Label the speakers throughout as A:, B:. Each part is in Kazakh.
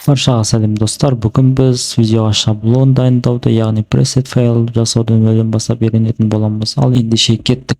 A: Баршаға сәлем достар. Бүгін біз видеоға шаблон дайындауды, яғни пресет файл жасауды нөлден бастап үйренетін боламыз. Ал ендеше кеттік.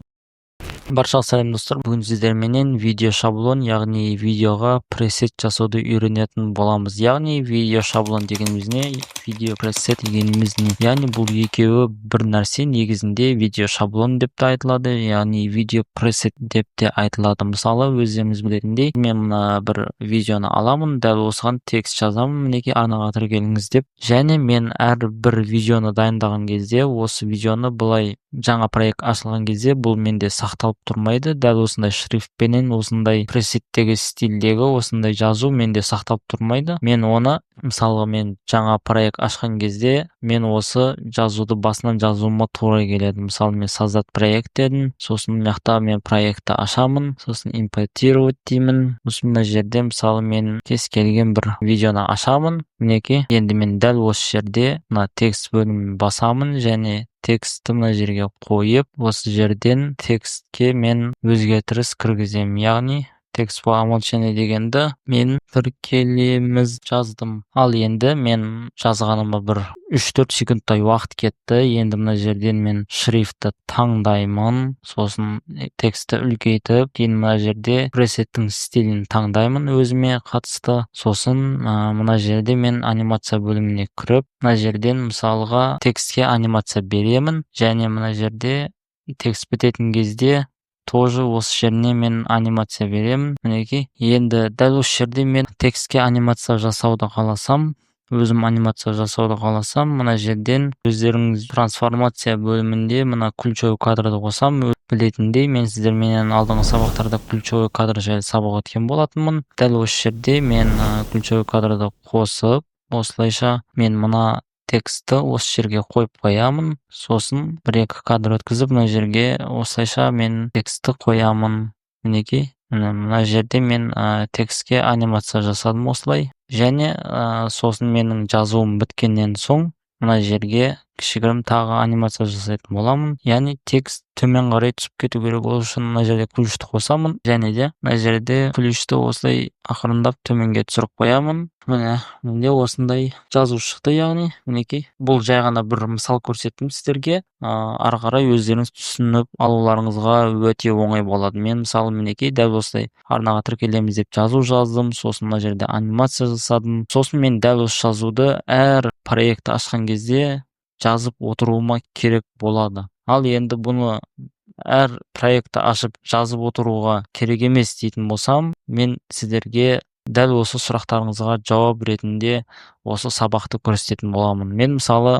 A: Баршаға сәлем достар. Бүгін сіздерменен видео шаблон, яғни видеоға пресет жасауды үйренетін боламыз. Яғни видео шаблон дегеніміз не, видео пресет дегеніміз не? Яғни бұл екеуі бір нәрсе. Негізінде видео шаблон деп те айтылады, яғни видео пресет деп те айтылады. Мысалы, өздеріңіз білетіндей, мен мына бір видеоны аламын, дәл осыған текст жазамын, мінекей арнаға тіркеліңіз деп. Және мен әр бір видеоны дайындаған кезде, осы видеоны былай жаңа проект ашылған кезде бұл менде сақталып тұрмайды. Дәл осындай шрифтпенен, осындай пресеттегі стильдегі осындай жазу менде сақталып тұрмайды. Мен оны, мысалға, мен жаңа проект ашқан кезде мен осы жазуды басынан жазуыма тура келеді. Мысалы, мен создать проект дедім, сосын мына жақта мен проектті ашамын, сосын импортировать деймін. Сосын мына жерде мысалы мен кез келген бір видеоны ашамын. Мінекей, енді мен дәл осы жерде мына текст бөлімін басамын және текстті мына жерге қойып, осы жерден текстке мен өзгертіріс кіргіземін. Яғни текст по умолчанию дегенді мен тіркелеміз жаздым. Ал енді мен жазғаныма бір 3-4 секундтай уақыт кетті. Енді мына жерден мен шрифтті таңдаймын, сосын текстті үлкейтіп, кейін мына жерде пресеттің стилін таңдаймын өзіме қатысты. Сосын мына жерде мен анимация бөліміне кіріп, мына жерден мысалға текстке анимация беремін, және мына жерде текст бітетін кезде тоже осы жеріне мен анимация беремін. Мінекей, енді дәл осы жерде мен текстке анимация жасауды қаласам, өзім анимация жасауды қаласам, мына жерден өздеріңіз трансформация бөлімінде мына ключевой кадрды қосам. Білетіндей, мен сіздерменен алдыңғы сабақтарда ключевой кадр жайлы сабақ өткен болатынмын. Дәл осы жерде мен ключевой кадрды қосып, осылайша мен мына текстті осы жерге қойып қоямын. Сосын 1-2 кадр өткізіп, мына жерге осылайша мен текстті қоямын. Мінекей, мына жерде мен текстке анимация жасадым осылай. Және сосын менің жазуым біткеннен соң мына жерге кішігірім тағы анимация жасайтын боламын. Яғни текст төмен қарай түсіп кету керек, ол үшін мына жерде ключті қосамын, және де мына жерде ключті осылай ақырындап төменге түсіріп қоямын. Міне, менде осындай жазу шықты. Яғни мінекей, бұл жай ғана бір мысал көрсеттім сіздерге. Ары қарай өздеріңіз түсініп алуларыңызға өте оңай болады. Мен мысалы мінекей дәл осылай арнаға тіркелеміз деп жазу жаздым, сосын мына жерде анимация жасадым. Сосын мен дәл осы жазуды әр проектті ашқан кезде жазып отыруыма керек болады. Ал енді бұны әр проектті ашып жазып отыруға керек емес дейтін болсам, мен сіздерге дәл осы сұрақтарыңызға жауап ретінде осы сабақты көрсететін боламын. Мен мысалы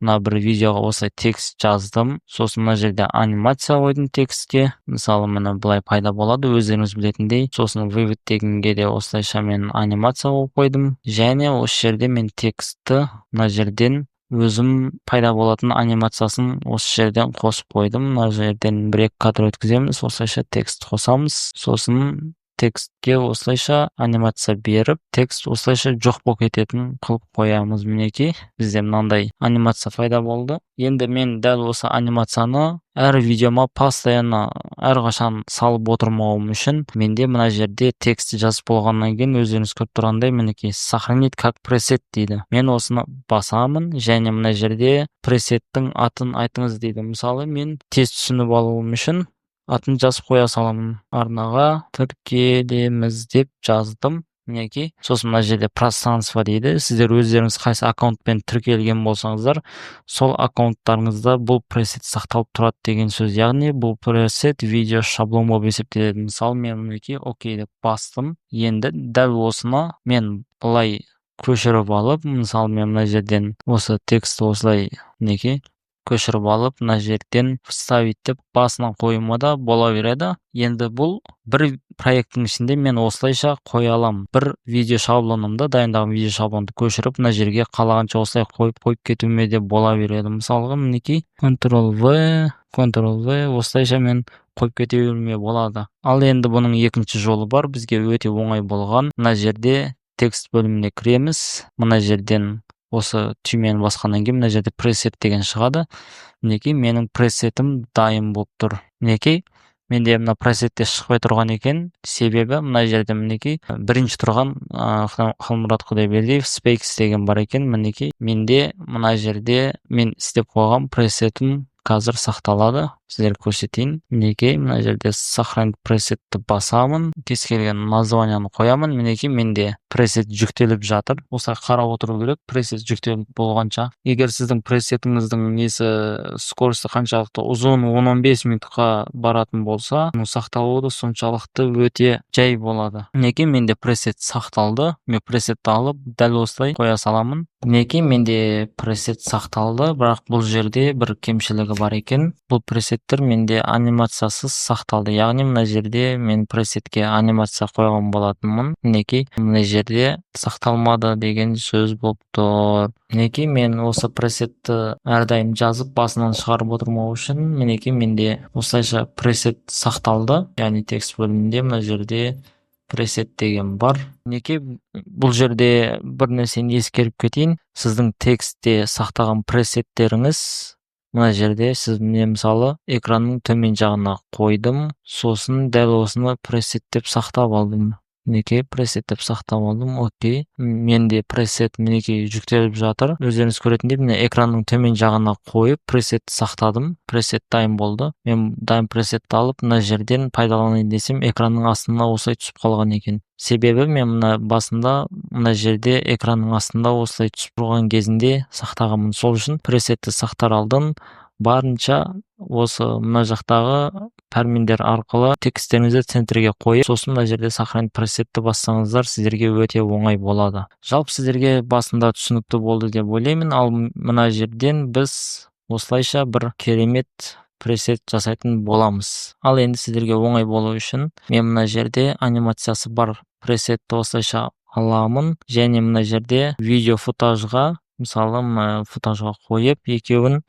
A: мына бір видеоға осылай текст жаздым, сосын мына жерде анимация қойдым текстке. Мысалы міне былай пайда болады, өздеріңіз білетіндей. Сосын вывод дегенге де осылайша мен анимация қойдым, және осы жерде мен текстті мына жерден өзім пайда болатын анимациясын осы жерден қосып қойдым. Мына жерден 1-2 кадр өткіземіз, осылайша текст қосамыз. Сосын текстке осылайша анимация беріп, текст осылайша жоқ болып кететін қылып қоямыз. Мінекей, бізде мынандай анимация пайда болды. Енді мен дәл осы анимацияны әр видеома постоянно әрқашан салып отырмауым үшін менде мына жерде текст жазып болғаннан кейін өздеріңіз көріп тұрғандай, мінекей, сохранить как пресет дейді. Мен осыны басамын, және мына жерде пресеттің атын айтыңыз дейді. Мысалы, мен тез түсініп алуым үшін атын жазып қоя саламын. Арнаға тіркелеміз деп жаздым. Мінекей, сосын мына жерде пространство дейді. Сіздер өздеріңіз қайсы аккаунтпен тіркелген болсаңыздар, сол аккаунттарыңызда бұл пресет сақталып тұрады деген сөз. Яғни бұл пресет видео шаблон болып есептеледі. Мысалы, мен мінекей окей деп бастым. Енді дәл осыны мен былай көшіріп алып, мысалы мен мына жерден осы текстті осылай мінекей көшіріп алып, мына жерден вставить деп басынан қоюыма да бола береді. Енді бұл бір проекттің ішінде мен осылайша қоя аламын. Бір видео шаблонымды, дайындаған видео шаблонды көшіріп, мына жерге қалағанша осылай қойып кетуіме де бола береді. Мысалға, мінекей, Ctrl-V, осылайша мен қойып кете беруіме болады. Ал енді бұның екінші жолы бар, бізге өте оңай болған. Мына жерде текст бөліміне кіреміз. Мына жерден осы түймені басқаннан кейін мына жерде пресет деген шығады. Мінекей, менің пресетім дайын болып тұр. Мінекей, менде мына пресетте шықпай тұрған екен. Себебі мына жерде мінекей бірінші тұрған Қалмұрат Құдайбердиев Speaks деген бар екен. Мінекей менде мына жерде мен істеп қойған пресетім қазір сақталады. Сіздерге көрсетейін. Мінекей мына жерде сохранить пресетті басамын, кез келген названияны қоямын. Мінекей менде пресет жүктеліп жатыр. Осылай қарап отыру керек, пресет жүктеліп болғанша. Егер сіздің пресетіңіздің скорості қаншалықты ұзын 10-15 минутқа баратын болса, сақталуы да соншалықты өте жай болады. Мінекей менде пресет сақталды. Мен пресетті алып дәл осылай қоя саламын. Мінекей менде пресет сақталды, бірақ бұл жерде бір кемшілігі бар екен. Бұл пресеттер менде анимациясыз сақталды. Яғни мына жерде мен пресетке анимация қойған болатынмын. Мінекей мына жерде сақталмады деген сөз болып тұр. Мінекей мен осы пресетті әрдайым жазып басынан шығарып отырмау үшін мінекей менде осылайша пресет сақталды. Яғни текст бөлімінде мына жерде пресет деген бар. Мінекей бұл жерде бір нәрсені ескеріп кетейін. Сіздің текстте сақтаған пресеттеріңіз мына жерде сіз мысалы экранның төмен жағына қойдым, сосын дәл осыны пресеттеп сақтап алдым. Мінекей пресеттеп сақтап алдым. Окей. Менде пресет мінекей жүктеліп жатыр. Өздеріңіз көретіндей міне экранның төмен жағына қойып пресетті сақтадым. Пресет дайын болды. Мен дайын пресетті алып мына жерден пайдаланайын десем экранның астына осылай түсіп қалған екен. Себебі мен мына басында мына жерде экранның астында осылай түсіп тұрған кезінде сақтағанмын. Сол үшін пресетті сақтар алдын барынша осы мына жақтағы пәрмендер арқылы тексттеріңізді центрге қойып, сосын мына жерде сохранить пресетті бассаңыздар сіздерге өте оңай болады. Жалпы сіздерге басында түсінікті болды деп ойлаймын. Ал мына жерден біз осылайша бір керемет пресет жасайтын боламыз. Ал енді сіздерге оңай болу үшін мен мына жерде анимациясы бар пресетті осылайша аламын және мына жерде видео футажға, мысалы мына футажға қойып екеуін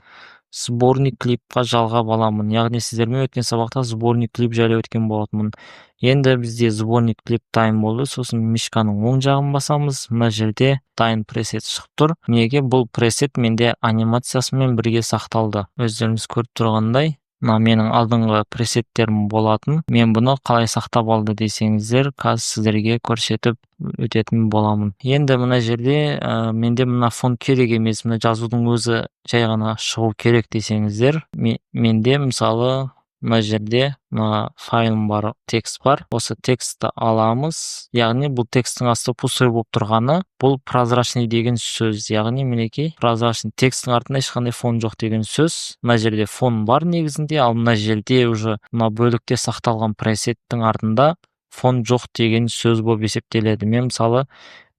A: сборник клипқа жалғап аламын. Яғни сіздермен өткен сабақта сборник клип жайлы өткен болатынмын. Енді бізде сборник клип дайын болды. Сосын мишканың оң жағын басамыз. Мына жерде дайын пресет шығып тұр. Неге бұл пресет менде анимациясымен бірге сақталды. Өздеріңіз көріп тұрғандай, мына менің алдыңғы пресеттерім болатын. Мен бұны қалай сақтап алды десеңіздер, қазір сіздерге көрсетіп өтетін боламын. Енді мына жерде менде мына фон керек емес, мына жазудың өзі жай ғана шығу керек десеңіздер, менде мысалы мына жерде мына файлым бар, текст бар. Осы текстті аламыз. Яғни бұл тексттің асты пустой болып тұрғаны, бұл прозрачный деген сөз. Яғни мінекей прозрачный тексттің артында ешқандай фон жоқ деген сөз. Мына жерде фон бар негізінде, ал мына жерде уже мына бөлікте сақталған пресеттің артында фон жоқ деген сөз болып есептеледі. Мен мысалы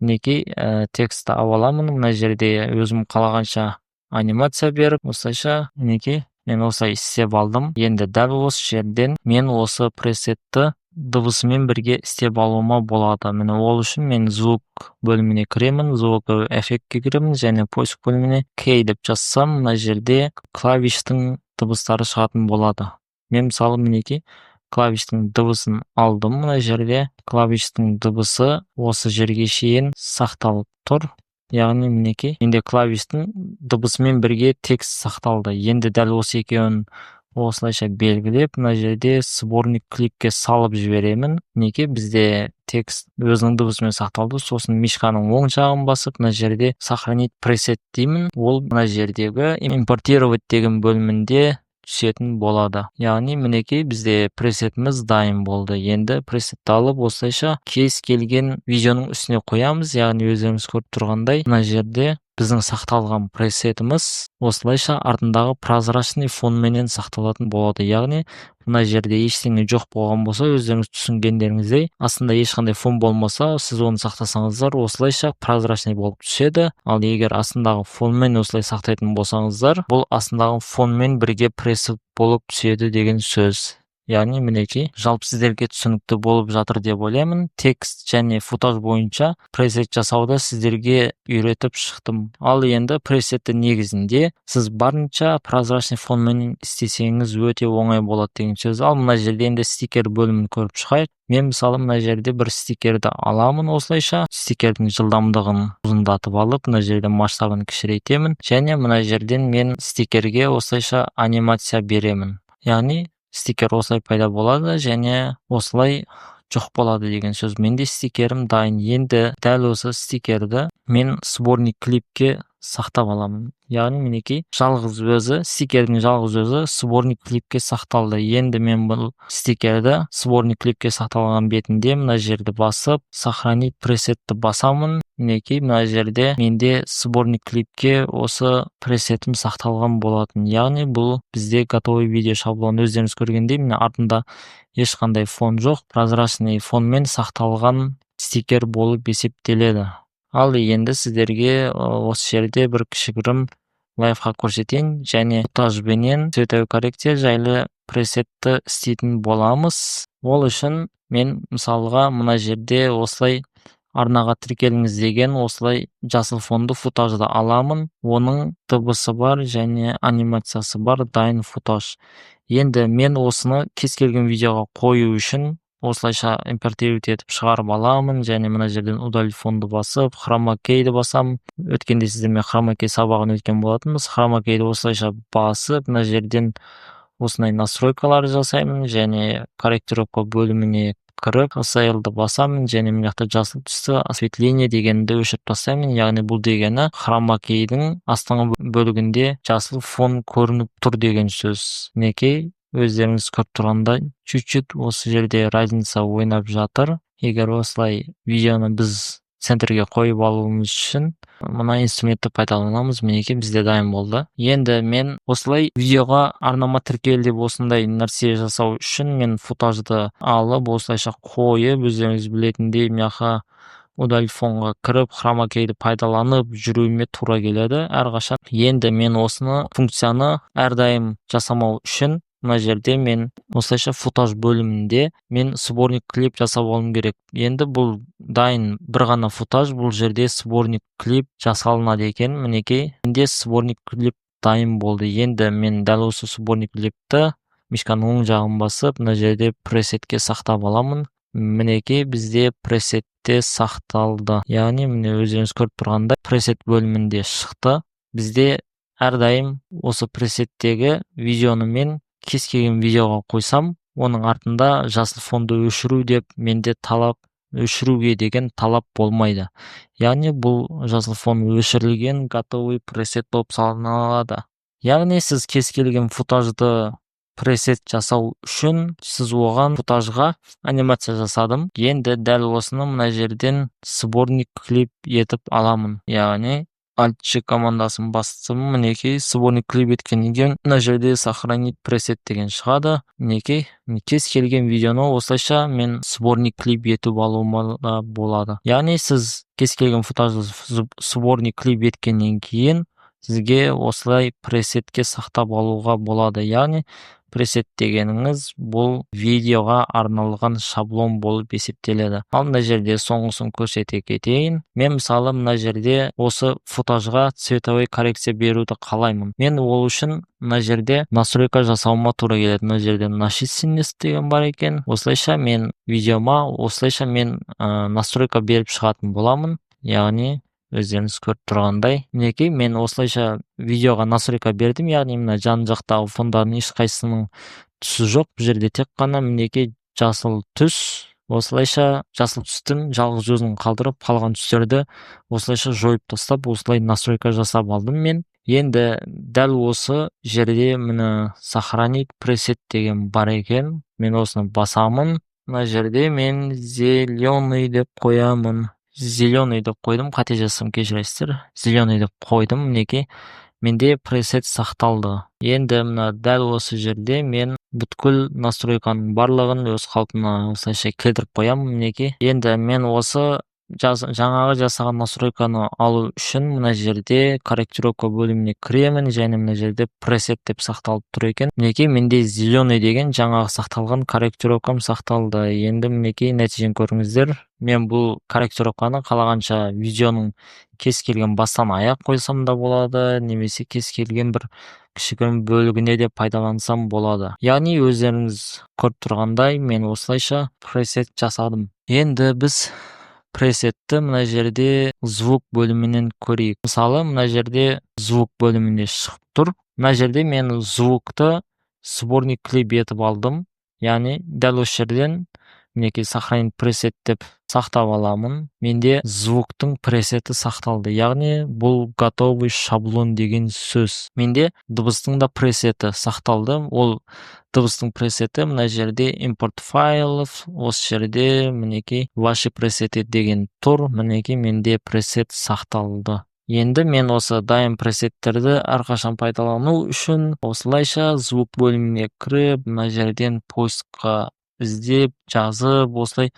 A: мінекей текстті аламын. Мына жерде өзім қалағанша анимация беріп, осылайша мінекей мен осылай істеп алдым. Енді дәл осы жерден мен осы пресетті дыбысымен бірге істеп алуыма болады. Міне ол үшін мен звук бөліміне кіремін, звук эффектке кіремін және поиск бөліміне кей деп жазсам, мына жерде клавиштің дыбыстары шығатын болады. Мен мысалы мінекей клавиштің дыбысын алдым. Мына жерде клавиштің дыбысы осы жерге шейін сақталып тұр. Яғни мінекей менде клавиштің дыбысымен бірге текст сақталды. Енді дәл осы екеуін осылайша белгілеп, мына жерде сборник клипке салып жіберемін. Мінекей бізде текст өзінің дыбысымен сақталды. Сосын мишканың оң жағын басып, мына жерде сохранить пресет деймін. Ол мына жердегі импортировать деген бөлімінде түсетін болады. Яғни мінекей бізде пресетіміз дайын болды. Енді пресетті алып осылайша кез келген видеоның үстіне қоямыз. Яғни өздеріңіз көріп тұрғандай, мына жерде біздің сақталған пресетіміз осылайша артындағы прозрачный фонменен сақталатын болады. Яғни мына жерде ештеңе жоқ болған болса, өздеріңіз түсінгендеріңіздей, астында ешқандай фон болмаса, сіз оны сақтасаңыздар осылайша прозрачный болып түседі. Ал егер астындағы фонмен осылай сақтайтын болсаңыздар, бұл астындағы фонмен бірге пресет болып түседі деген сөз. Яғни мінекей жалпы сіздерге түсінікті болып жатыр деп ойлаймын. Текст және футаж бойынша пресет жасауды сіздерге үйретіп шықтым. Ал енді пресетті негізінде сіз барынша прозрачный фонмен істесеңіз өте оңай болады деген сөз. Ал мына жерде енді стикер бөлімін көріп шығайық. Мен мысалы мына жерде бір стикерді аламын осылайша. Стикердің жылдамдығын ұзындатып алып, мына жерде масштабын кішірейтемін және мына жерден мен стикерге осылайша анимация беремін. Яғни стикер осылай пайда болады және осылай жоқ болады деген сөз. Менде стикерім дайын. Енді дәл осы стикерді мен сборник клипке сақтап аламын. Яғни мінекей жалғыз өзі, стикердің жалғыз өзі сборник клипке сақталды. Енді мен бұл стикерді сборник клипке сақталған бетінде мына жерді басып, сохранить пресетті басамын. Мінекей мына жерде менде сборник клипке осы пресетім сақталған болатын. Яғни бұл бізде готовый видео шаблон. Өздеріңіз көргендей, міне артында ешқандай фон жоқ, прозрачный фонмен сақталған стикер болып есептеледі. Ал енді сіздерге осы жерде бір кішігірім лайфхак көрсетейін, және монтажбенен цветовой коррекция жайлы пресетті істейтін боламыз. Ол үшін мен мысалға мына жерде осылай арнаға тіркеліңіз деген осылай жасыл фонды футажды аламын. Оның дыбысы бар және анимациясы бар дайын футаж. Енді мен осыны кез келген видеоға қою үшін осылайша импортировать етіп шығарып аламын, және мына жерден удалить фонды басып, хромакейді басамын. Өткенде сіздермен хромакей сабағын өткен болатынбыз. Хромакейді осылайша басып, мына жерден осындай настройкалар жасаймын, және корректировка бөліміне кіріп, HSL-ді басамын, және мына жақта жасыл түсті осветление дегенді өшіріп тастаймын. Яғни бұл дегені хромакейдің астыңғы бөлігінде жасыл фон көрініп тұр деген сөз. Мінекей өздеріңіз көріп тұрғандай, чуть-чуть осы жерде разница ойнап жатыр. Егер осылай видеоны біз центрге қойып алуымыз үшін мына инструментті пайдаланамыз. Мінекей бізде дайын болды. Енді мен осылай видеоға арнама тіркел деп осындай нәрсе жасау үшін мен футажды алып, осылайша қойып, өздеріңіз білетіндей мияқа удалить фонға кіріп, хромакейді пайдаланып жүруіме тура келеді әрқашан. Енді мен осыны функцияны әрдайым жасамау үшін мына жерде мен осылайша футаж бөлімінде мен сборник клип жасап алуым керек. Енді бұл дайын бір ғана футаж, бұл жерде сборник клип жасалынады екен. Мінекей, менде сборник клип дайын болды. Енді мен дәл осы сборник клипті мишканың оң жағын басып, мына жерде пресетке сақтап аламын. Мінекей бізде пресетте сақталды. Яғни міне өздеріңіз көріп тұрғандай пресет бөлімінде шықты. Бізде әрдайым осы пресеттегі видеоны мен кез келген видеоға қойсам, оның артында жасыл фонды өшіру деп менде талап, өшіруге деген талап болмайды. Яғни бұл жасыл фон өшірілген готовый пресет болып саналады. Яғни сіз кез келген футажды пресет жасау үшін сіз оған футажға анимация жасадым. Енді дәл осыны мына жерден сборник клип етіп аламын. Яғни Alt-G командасын бастым. Мінекей сборник клип еткеннен кейін мына жерде сохранить пресет деген шығады. Мінекей кез келген видеоны осылайша мен сборник клип етіп алуыма болады. Яғни сіз кез келген футажды сборник клип еткеннен кейін сізге осылай пресетке сақтап алуға болады. Яғни пресет дегеніңіз бұл видеоға арналған шаблон болып есептеледі. Ал мына жерде соңғысын көрсете кетейін. Мен мысалы мына жерде осы футажға цветовой коррекция беруді қалаймын. Мен ол үшін мына жерде настройка жасауыма тура келеді. Мына жерде насыщенность деген бар екен. Осылайша мен видеома осылайша мен настройка беріп шығатын боламын. Яғни өздеріңіз көріп тұрғандай, мінекей мен осылайша видеоға настройка бердім. Яғни мына жан жақтағы фондардың ешқайсының түсі жоқ. Бұл жерде тек қана мінекей жасыл түс. Осылайша жасыл түстің жалғыз өзін қалдырып, қалған түстерді осылайша жойып тастап, осылай настройка жасап алдым мен. Енді дәл осы жерде міне сохранить пресет деген бар екен. Мен осыны басамын. Мына жерде мен зеленый деп қоямын. Зеленый деп қойдым, қате жазсам кешіресіздер. Зеленый деп қойдым. Мінекей менде пресет сақталды. Енді мына дәл осы жерде мен бүткіл настройканың барлығын өз қалпына осылайша келтіріп қоямын. Мінекей енді мен осы жаңағы жасаған настройканы алу үшін мына жерде корректировка бөліміне кіремін, және мына жерде пресет деп сақталып тұр екен. Мінекей менде зеленый деген жаңағы сақталған корректировкам сақталды. Енді мінекей нәтижені көріңіздер. Мен бұл корректировканы қалағанша видеоның кез келген бастан аяқ қойсам да болады, немесе кез келген бір кішігірім бөлігіне де пайдалансам болады. Яғни өздеріңіз көріп тұрғандай мен осылайша пресет жасадым. Енді біз пресетті мына жерде звук бөлімінен көрейік. Мысалы мына жерде звук бөлімінде шығып тұр. Мына жерде мен звукты сборник клип етіп алдым. Яғни дәл осы жерден мінекей сохранить пресет деп сақтап аламын. Менде звуктың пресеті сақталды. Яғни бұл готовый шаблон деген сөз. Менде дыбыстың да пресеті сақталды. Ол дыбыстың пресеті мына жерде import файлов, осы жерде мінекей ваши пресеті деген тұр. Мінекей менде пресет сақталды. Енді мен осы дайын пресеттерді әрқашан пайдалану үшін осылайша звук бөліміне кіріп, мына жерден поискқа іздеп, жазып, осылай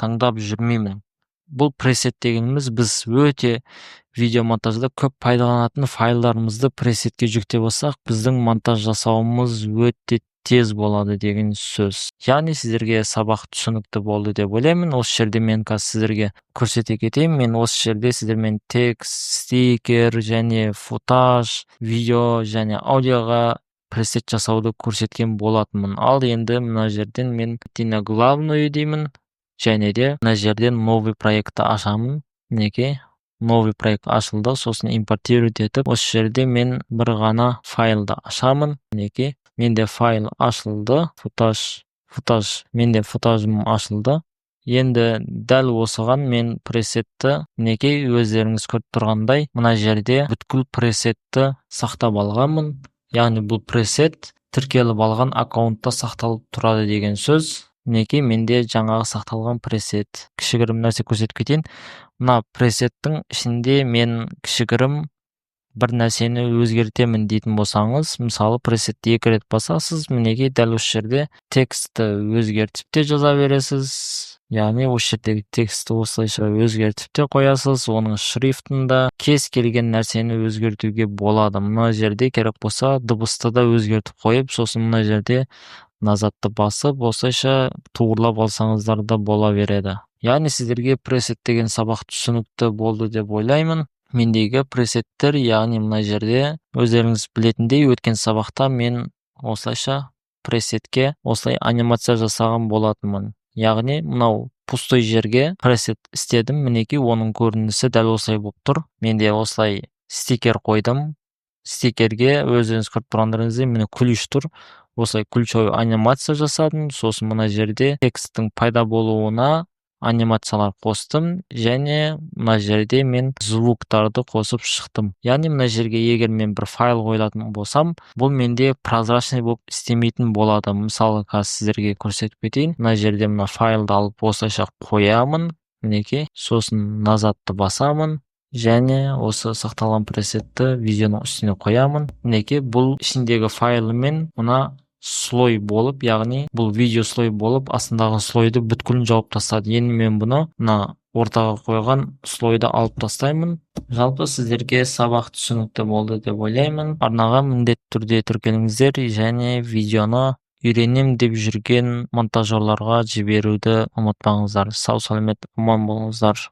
A: таңдап жүрмеймін. Бұл пресет дегеніміз біз өте видео монтажда көп пайдаланатын файлдарымызды пресетке жүктеп алсақ, біздің монтаж жасауымыз өте тез болады деген сөз. Яғни сіздерге сабақ түсінікті болды деп ойлаймын. Осы жерде мен қазір сіздерге көрсете кетейін. Мен осы жерде сіздермен текст, стикер және футаж, видео және аудиоға пресет жасауды көрсеткен болатынмын. Ал енді мына жерден мен на главную деймін. Және де мына жерден новый проектті ашамын. Мінекей новый проект ашылды, сосын импортировать етіп, осы жерде мен бір ғана файлды ашамын. Мінекей менде файл ашылды, футаж, менде футажым ашылды. Енді дәл осыған мен пресетті, мінекей өздеріңіз көріп тұрғандай, мына жерде бүткіл пресетті сақтап алғанмын. Яғни бұл пресет тіркеліп алған аккаунтта сақталып тұрады деген сөз. Мінекей менде жаңағы сақталған пресет. Кішігірім нәрсе көрсетіп кетейін. Мына пресеттің ішінде мен кішігірім бір нәрсені өзгертемін дейтін болсаңыз, мысалы пресетті 2 рет басасыз, мінекей дәл осы жерде текстті өзгертіп те жаза бересіз. Яғни осы жердегі текстті осылайша өзгертіп те қоясыз, оның шрифтында кез келген нәрсені өзгертуге болады. Мына жерде керек болса дыбысты да өзгертіп қойып, сосын мына жерде назатты басып, осылайша туғырлап алсаңыздар да бола береді. Яғни сіздерге пресет деген сабақ түсінікті болды деп ойлаймын. Мендегі пресеттер, яғни мына жерде өздеріңіз білетіндей өткен сабақта мен осылайша пресетке осылай анимация жасаған болатынмын. Яғни мынау пустой жерге пресет істедім, мінекей оның көрінісі дәл осылай болып тұр. Менде осылай стикер қойдым. Стикерге өздеріңіз көріп тұрғандарыңыздай міне ключ тұр. Осылай ключевой анимация жасадым. Сосын мына жерде тексттің пайда болуына анимациялар қостым, және мына жерде мен звуктарды қосып шықтым. Яғни мына жерге егер мен бір файл қойылатын болсам, бұл менде прозрачный болып істемейтін болады. Мысалы, қазір сіздерге көрсетіп кетейін. Мына жерде мына файлды алып осылайша қоямын, мінекей, сосын назатты басамын, және осы сақталған пресетті видеоның үстіне қоямын. Мінекей, бұл ішіндегі файлымен мына слой болып, яғни бұл видео слой болып, астындағы слойды бүткілін жауып тастады. Енді мен бұны мына ортаға қойған слойды алып тастаймын. Жалпы сіздерге сабақ түсінікті болды деп ойлаймын. Арнаға міндетті түрде тіркеліңіздер және видеоны үйренем деп жүрген монтажерларға жіберуді ұмытпаңыздар. Сау саламат аман болыңыздар.